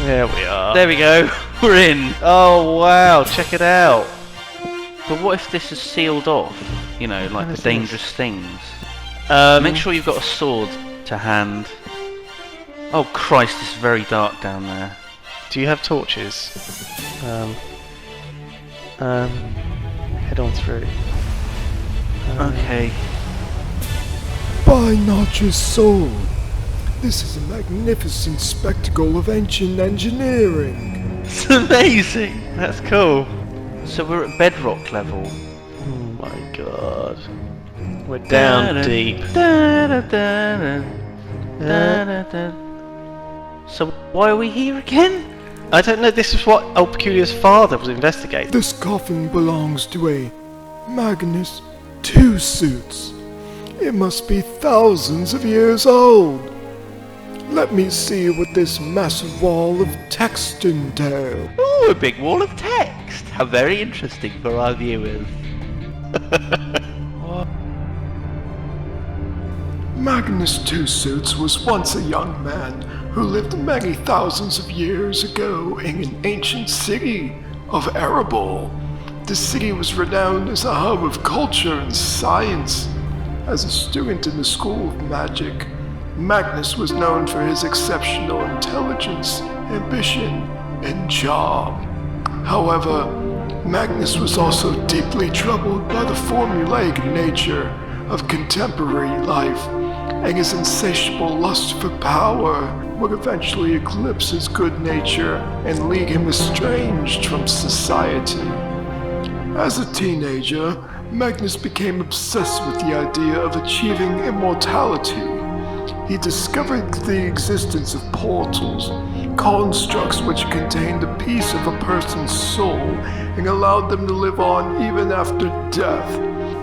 There we are. There we go. We're in. Oh wow, check it out. But what if this is sealed off? You know, like What the is dangerous things. Make sure you've got a sword to hand. Oh Christ, it's very dark down there. Do you have torches? Head on through. Okay. Buy not your soul. This is a magnificent spectacle of ancient engineering. It's amazing. That's cool. So we're at bedrock level. Oh my god. We're down deep. So why are we here again? I don't know, this is what old Peculiar's father was investigating. This coffin belongs to a Magnus Two Suits. It must be thousands of years old. Let me see what this massive wall of text entails. Ooh, a big wall of text. How very interesting for our viewers. Magnus Two Suits was once a young man who lived many thousands of years ago in an ancient city of Erebor. The city was renowned as a hub of culture and science. As a student in the School of Magic, Magnus was known for his exceptional intelligence, ambition, and charm. However, Magnus was also deeply troubled by the formulaic nature of contemporary life, and his insatiable lust for power would eventually eclipse his good nature and lead him estranged from society. As a teenager, Magnus became obsessed with the idea of achieving immortality. He discovered the existence of portals, constructs which contained a piece of a person's soul and allowed them to live on even after death.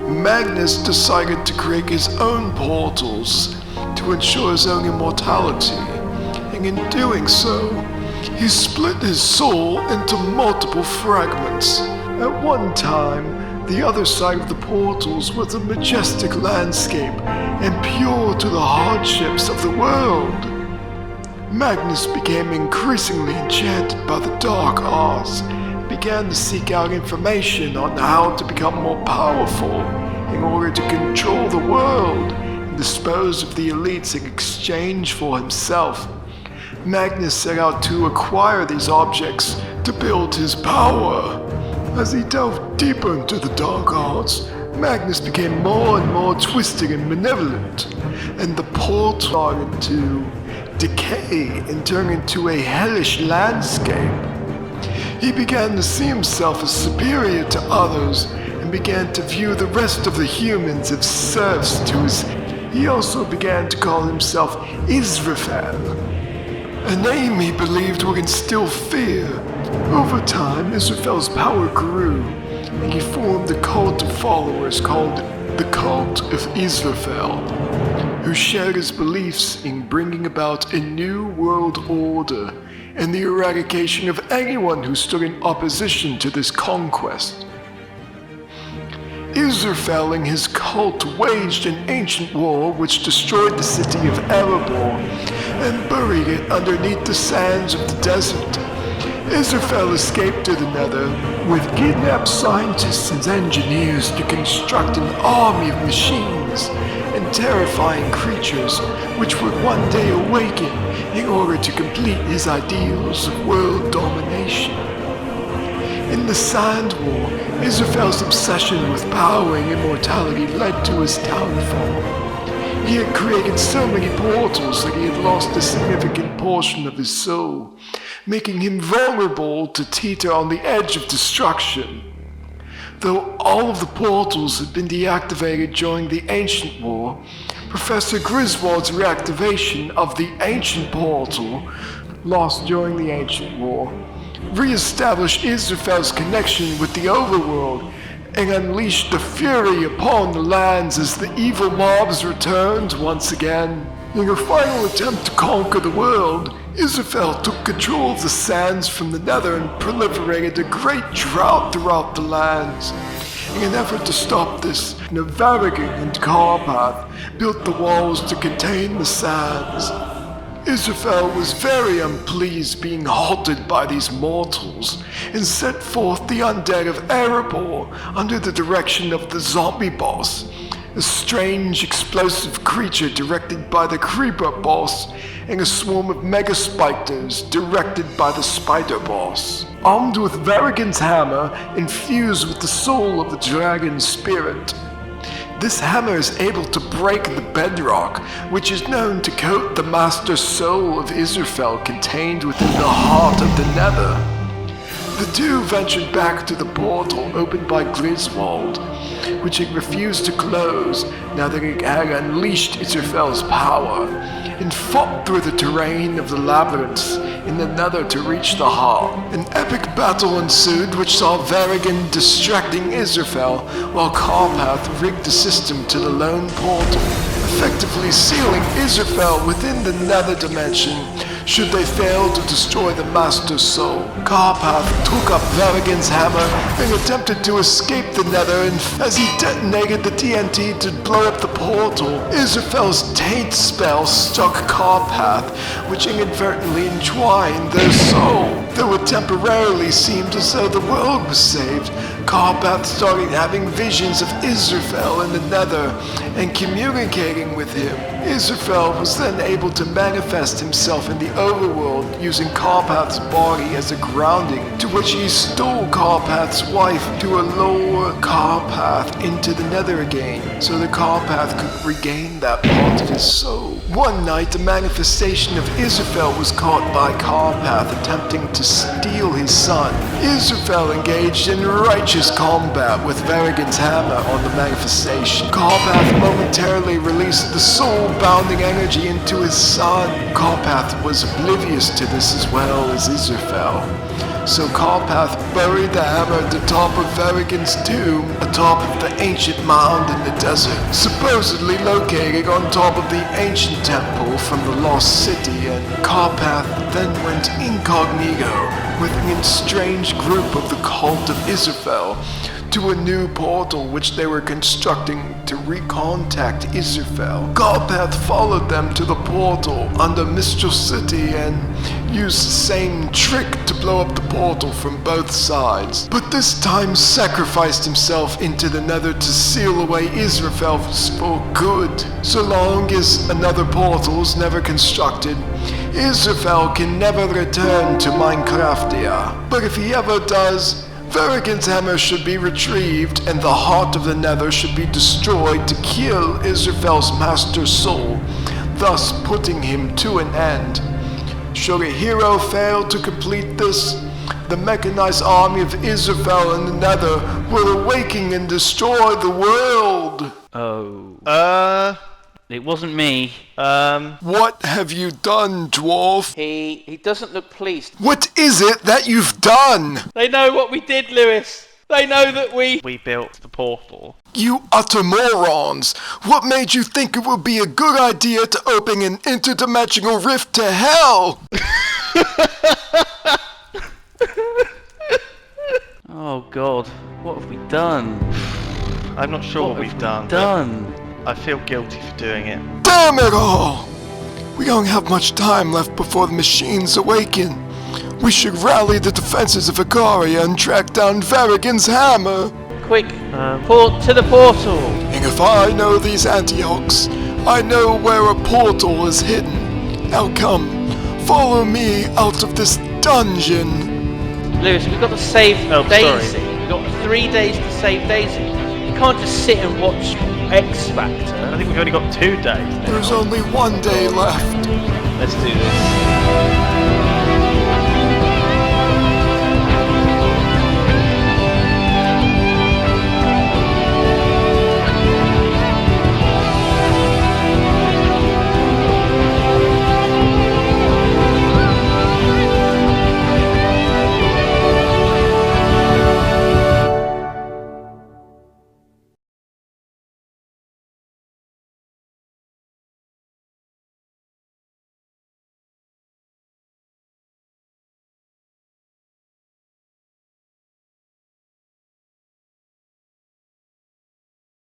Magnus decided to create his own portals to ensure his own immortality, and in doing so, he split his soul into multiple fragments. At one time, the other side of the portals was a majestic landscape and pure to the hardships of the world. Magnus became increasingly enchanted by the dark arts and began to seek out information on how to become more powerful in order to control the world and dispose of the elites in exchange for himself. Magnus set out to acquire these objects to build his power. As he delved deeper into the dark arts, Magnus became more and more twisted and malevolent, and the portal started to decay and turn into a hellish landscape. He began to see himself as superior to others and began to view the rest of the humans as serfs to his. He also began to call himself Israphel, a name he believed would instill fear. Over time, Israphel's power grew, and he formed a cult of followers called the Cult of Israphel, who shared his beliefs in bringing about a new world order and the eradication of anyone who stood in opposition to this conquest. Israphel and his cult waged an ancient war which destroyed the city of Erebor and buried it underneath the sands of the desert. Israphel escaped to the Nether with kidnapped scientists and engineers to construct an army of machines and terrifying creatures which would one day awaken in order to complete his ideals of world domination. In the Sand War, Israphel's obsession with power and immortality led to his downfall. He had created so many portals that he had lost a significant portion of his soul, making him vulnerable to teeter on the edge of destruction. Though all of the portals had been deactivated during the Ancient War, Professor Griswold's reactivation of the Ancient Portal, lost during the Ancient War, re-established Israphel's connection with the overworld and unleashed the fury upon the lands as the evil mobs returned once again. In a final attempt to conquer the world, Israphel took control of the sands from the Nether and proliferated a great drought throughout the lands. In an effort to stop this, Navarigan and Carpath built the walls to contain the sands. Israphel was very unpleased being halted by these mortals and sent forth the undead of Erebor under the direction of the zombie boss, a strange explosive creature directed by the creeper boss, and a swarm of mega spiders directed by the spider boss. Armed with Varigan's hammer infused with the soul of the dragon spirit, this hammer is able to break the bedrock, which is known to coat the master soul of Israphel contained within the heart of the Nether. The two ventured back to the portal opened by Griswold, which it refused to close now that it had unleashed Israphel's power, and fought through the terrain of the labyrinths in the Nether to reach the heart. An epic battle ensued which saw Varigan distracting Israphel while Carpath rigged the system to the lone portal, effectively sealing Israphel within the Nether dimension should they fail to destroy the Master Soul. Carpath took up Varigan's hammer and attempted to escape the Nether, and as he detonated the TNT to blow up the portal, Israphel's taint spell struck Carpath, which inadvertently entwined their soul. Though it temporarily seemed as though the world was saved, Carpath started having visions of Israphel in the Nether and communicating with him. Israphel was then able to manifest himself in the overworld using Carpath's body as a grounding, to which he stole Carpath's wife to lower Carpath into the Nether again, so that Carpath could regain that part of his soul. One night, a manifestation of Israphel was caught by Carpath attempting to steal his son. Israphel engaged in righteous combat with Varigan's hammer on the manifestation. Carpath momentarily released the soul-bounding energy into his son. Carpath was oblivious to this as well as Israphel, so Carpath buried the hammer at the top of Varigan's tomb, atop of the ancient mound in the desert, supposedly located on top of the ancient temple from the lost city, and Carpath then went incognito with an strange group of the cult of Israphel to a new portal which they were constructing to recontact Israphel. Carpath followed them to the portal under Mistral City and used the same trick to blow up the portal from both sides, but this time sacrificed himself into the Nether to seal away Israphel for good. So long as another portal is never constructed, Israphel can never return to Minecraftia. But if he ever does, Varigan's hammer should be retrieved and the heart of the Nether should be destroyed to kill Israphel's master soul, thus putting him to an end. Should a hero fail to complete this, the mechanized army of Israphel in the Nether will awaken and destroy the world. It wasn't me. What have you done, dwarf? He doesn't look pleased. What is it that you've done? They know what we did, Lewis. They know that we built the portal. You utter morons! What made you think it would be a good idea to open an interdimensional rift to hell? Oh God, what have we done? I'm not sure what we've done. I feel guilty for doing it. Damn it all! We don't have much time left before the machines awaken. We should rally the defenses of Ikaria and track down Varigan's hammer. Quick, port to the portal. And if I know these Antiochs, I know where a portal is hidden. Now come, follow me out of this dungeon. Lewis, we've got to save Daisy. Sorry. We've got 3 days to save Daisy. You can't just sit and watch X Factor. I think we've only got 2 days now. There's only 1 day left. Let's do this.